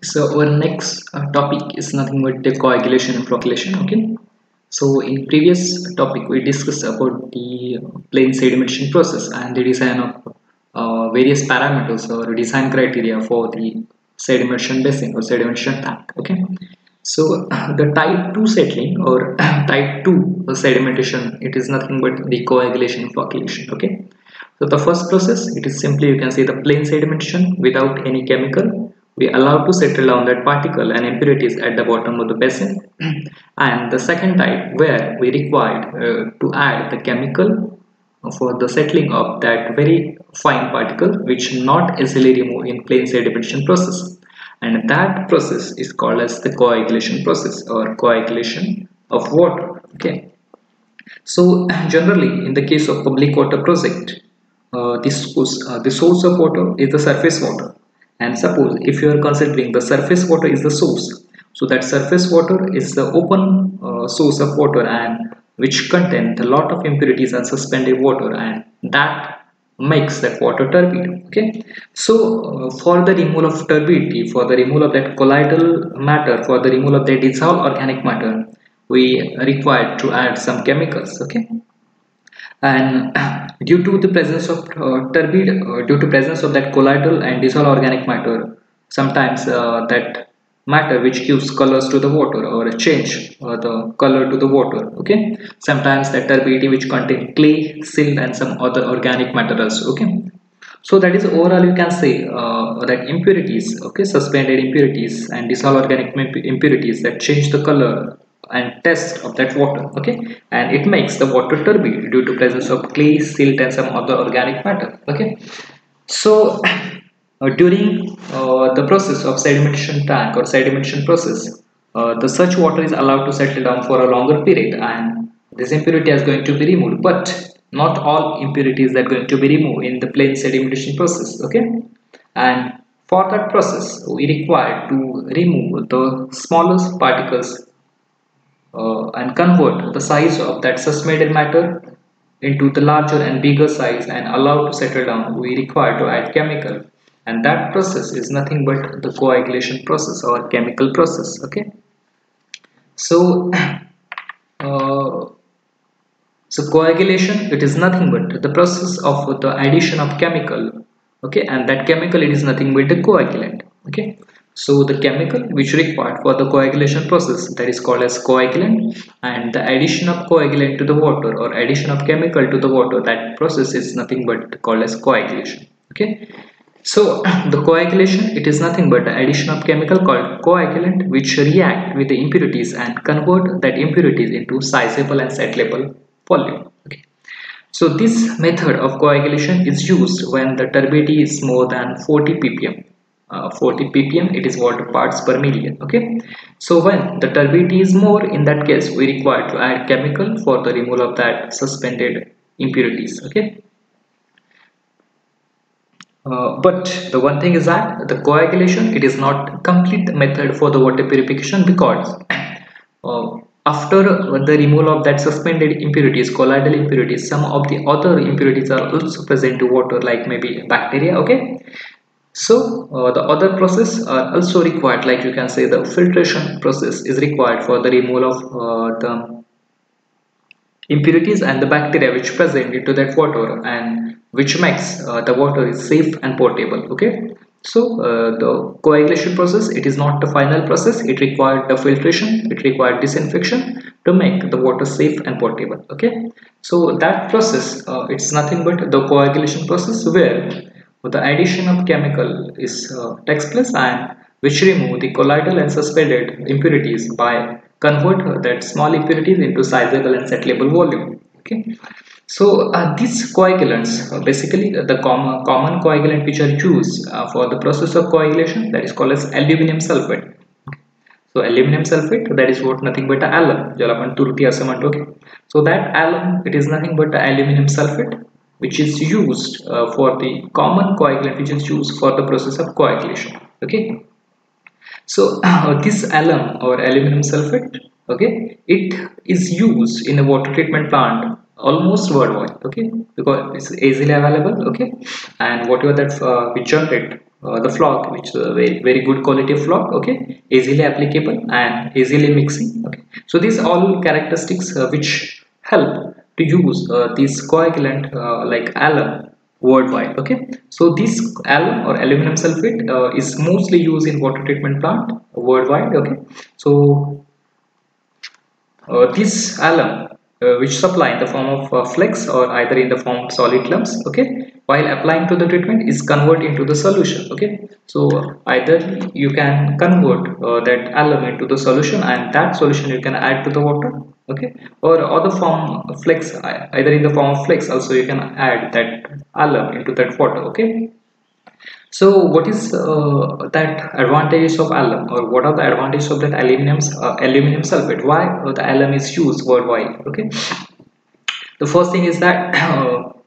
So our next topic is nothing but the coagulation and flocculation. Okay. So in previous topic we discussed about the plain sedimentation process and the design of various parameters or design criteria for the sedimentation basin or sedimentation tank. Okay. So the type 2 settling or type 2 sedimentation, it is nothing but the coagulation and flocculation. Okay. So the first process, it is simply, you can say, the plain sedimentation without any chemical. We allow to settle down that particle and impurities at the bottom of the basin. And the second type, where we required to add the chemical for the settling of that very fine particle which not easily remove in plain sedimentation process, and that process is called as the coagulation process or coagulation of water. Okay. So generally in the case of public water project, the source of water is the surface water, and suppose if you are considering the surface water is the source, so that surface water is the open source of water and which contain a lot of impurities and suspended water, and that makes that water turbid. Okay. So for the removal of turbidity, for the removal of that colloidal matter, for the removal of the dissolved organic matter, we required to add some chemicals. Okay. And due to the presence of due to presence of that colloidal and dissolved organic matter, sometimes that matter which gives colors to the water or change the color to the water. Okay. Sometimes that turbidity which contain clay, silt and some other organic materials. Okay. So that is overall, you can say that impurities, okay, suspended impurities and dissolved organic impurities that change the color and taste of that water. Okay. And it makes the water turbid due to presence of clay, silt and some other organic matter. Okay. So during the process of sedimentation tank or sedimentation process, the such water is allowed to settle down for a longer period and this impurity is going to be removed, but not all impurities that are going to be removed in the plain sedimentation process. Okay. And for that process we require to remove the smallest particles and convert the size of that suspended matter into the larger and bigger size and allow to settle down, we require to add chemical, and that process is nothing but the coagulation process or chemical process. Okay. So uh, so coagulation, it is nothing but the process of the addition of chemical. Okay. And that chemical, it is nothing but the coagulant. Okay. So the chemical which required for the coagulation process, that is called as coagulant, and the addition of coagulant to the water or addition of chemical to the water, that process is nothing but called as coagulation. Okay. So the coagulation, it is nothing but the addition of chemical called coagulant which react with the impurities and convert that impurities into sizable and settleable volume. Okay. So this method of coagulation is used when the turbidity is more than 40 ppm. 40 ppm, it is water parts per million. Okay. So when the turbidity is more, in that case we require to add chemical for the removal of that suspended impurities. Okay. But the one thing is that the coagulation, it is not complete method for the water purification, because uh, after the removal of that suspended impurities, colloidal impurities, some of the other impurities are also present to water, like maybe bacteria. Okay. So the other process are also required, like you can say the filtration process is required for the removal of the impurities and the bacteria which present into that water and which makes the water is safe and potable. Okay. So the coagulation process, it is not the final process, it required the filtration, it required disinfection to make the water safe and potable. Okay. So that process, it's nothing but the coagulation process, where the addition of chemical is takes place and which remove the colloidal and suspended impurities by convert that small impurities into sizable and settleable volume. Okay. So these coagulants, basically the common coagulant which are used for the process of coagulation, that is called as aluminum sulfate. So aluminum sulfate, that is what nothing but alum, ज्याला आपण तुरटी असं म्हणतो. Okay. So that alum, it is nothing but aluminum sulfate which is used for the common coagulant which is used for the process of coagulation. Okay. So this alum or aluminum sulfate, okay, it is used in a water treatment plant almost worldwide. Okay. Because it's easily available. Okay. And whatever that we generate the flock, which is a very good quality of flock, okay, easily applicable and easily mixing, okay. So these all characteristics which help to use this coagulant like alum worldwide, okay. So this alum or aluminum sulfate is mostly used in water treatment plant worldwide, okay. So this alum which supply in the form of flakes or either in the form of solid lumps, okay, while applying to the treatment is convert into the solution, okay. So either you can convert that alum into the solution and that solution you can add to the water, okay, or other form flakes, either in the form of flakes also you can add that alum into that water, okay. So what is that advantages of alum, or what are the advantages of that aluminum sulfate? Why the alum is used worldwide? Okay, the first thing is that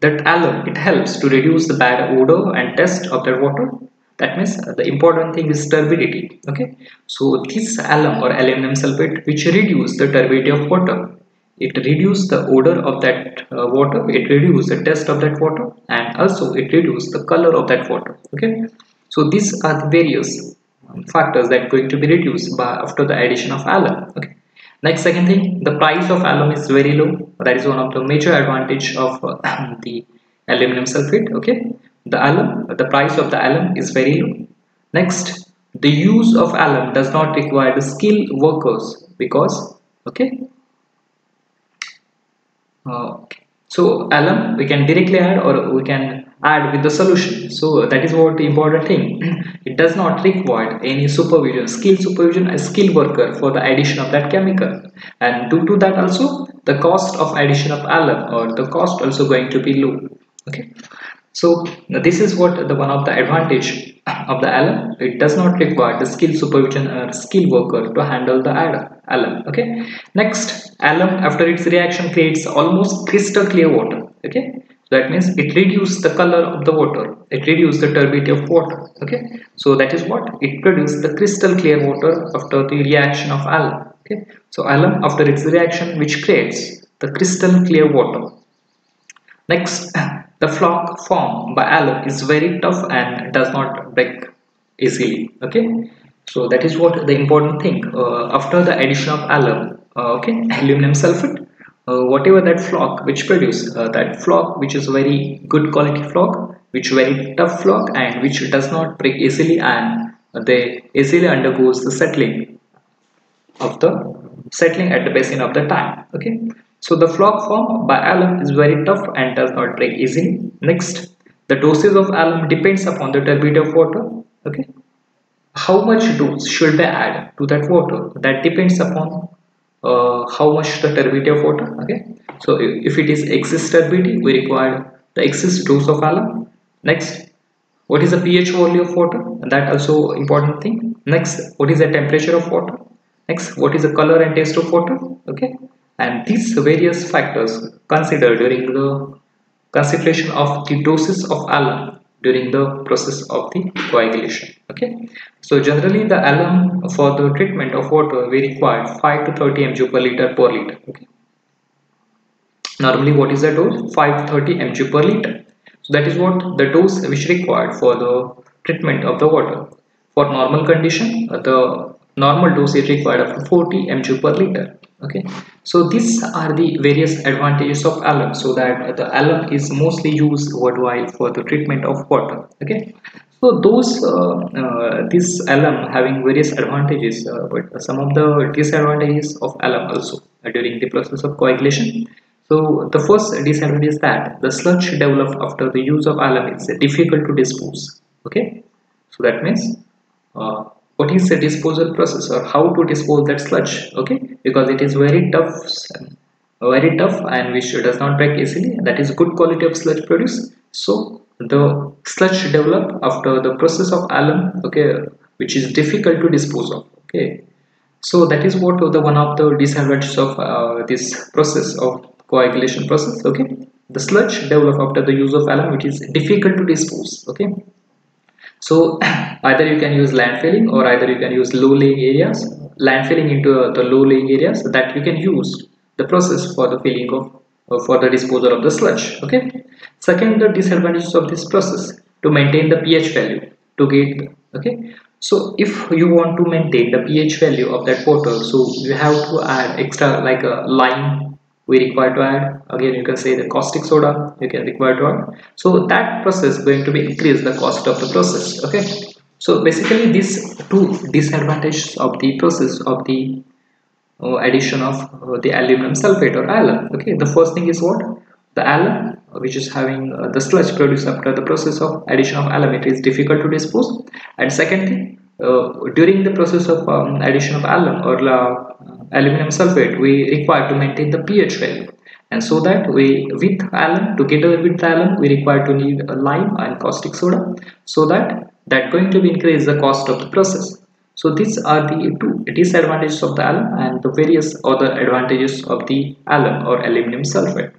that alum, it helps to reduce the bad odor and taste of that water. That means the important thing is turbidity. Okay, so this alum or aluminum sulfate which reduce the turbidity of water, it reduces the odor of that water, it reduces the taste of that water, and also it reduces the color of that water, okay. So these are the various factors that are going to be reduced by after the addition of alum, okay. Next, second thing, the price of alum is very low. That is one of the major advantage of the aluminum sulfate, okay. The price of the alum is very low. Next, the use of alum does not require the skilled workers because, okay, so alum we can directly add or we can add with the solution. So that is what the important thing. It does not require any supervision, a skilled worker for the addition of that chemical. And due to that also the cost of addition of alum or the cost also going to be low. Okay. So this is what the one of the advantage of the alum. It does not require the skill supervision or skill worker to handle the alum. Okay. Next, alum after its reaction creates almost crystal clear water. Okay. So that means it reduces the color of the water. It reduces the turbidity of water. Okay. So that is what it produces the crystal clear water after the reaction of alum. Okay. So alum after its reaction which creates the crystal clear water. Next, the flock formed by alum is very tough and does not break easily. Okay, so that is what the important thing. After the addition of alum, okay, aluminum sulfate, whatever that flock which produce, that flock which is very good quality flock, which very tough flock and which does not break easily and they easily undergoes the settling at the basin of the time. Okay, so the flock formed by alum is very tough and does not break easily. Next, the dosage of alum depends upon the turbidity of water. Okay, how much dose should be added to that water, that depends upon how much the turbidity of water. Okay, so if it is excess turbidity, we require the excess dose of alum. Next, what is the pH value of water, that also important thing. Next, what is the temperature of water. Next, what is the color and taste of water. Okay, and these various factors considered during the consideration of the doses of alum during the process of the coagulation. Okay, so generally the alum for the treatment of water we require 5 to 30 mg per liter per liter. Okay, normally what is the dose? 5 to 30 mg per liter. So that is what the dose which required for the treatment of the water. For normal condition, the normal dose is required up to 40 mg per liter. Okay, so these are the various advantages of alum, so that the alum is mostly used worldwide for the treatment of water. Okay, so those this alum having various advantages, but some of the disadvantages of alum also during the process of coagulation. So the first disadvantage is that the sludge developed after the use of alum is difficult to dispose. Okay, so that means what is the disposal process or how to dispose that sludge. Okay, because it is very tough and which does not break easily. That is good quality of sludge produced. So the sludge developed after the process of alum, okay, which is difficult to dispose of. Okay, so that is what the one of the disadvantages of this process of coagulation process. Okay, the sludge developed after the use of alum, which is difficult to dispose. Okay, so either you can use landfilling or either you can use low laying areas, landfilling into the low laying areas, so that you can use the process for the filling of for the disposal of the sludge. Okay, second, the disadvantages of this process: to maintain the pH value. to get. Okay, so if you want to maintain the pH value of that water, so you have to add extra like a lime we require to add. Again, you can say the caustic soda you can require to add. So that process going to be increase the cost of the process. Okay, so basically these two disadvantages of the process of the addition of the aluminum sulfate or alum. Okay, the first thing is what? The alum, which is having the sludge produced after the process of addition of alum, it is difficult to dispose. And second thing, during the process of addition of alum or aluminum sulfate, we require to maintain the pH value. And so that we, with alum, together with the alum, we require to need a lime and caustic soda, so that going to be increase the cost of the process. So these are the two disadvantages of the alum and the various other advantages of the alum or aluminum sulfate.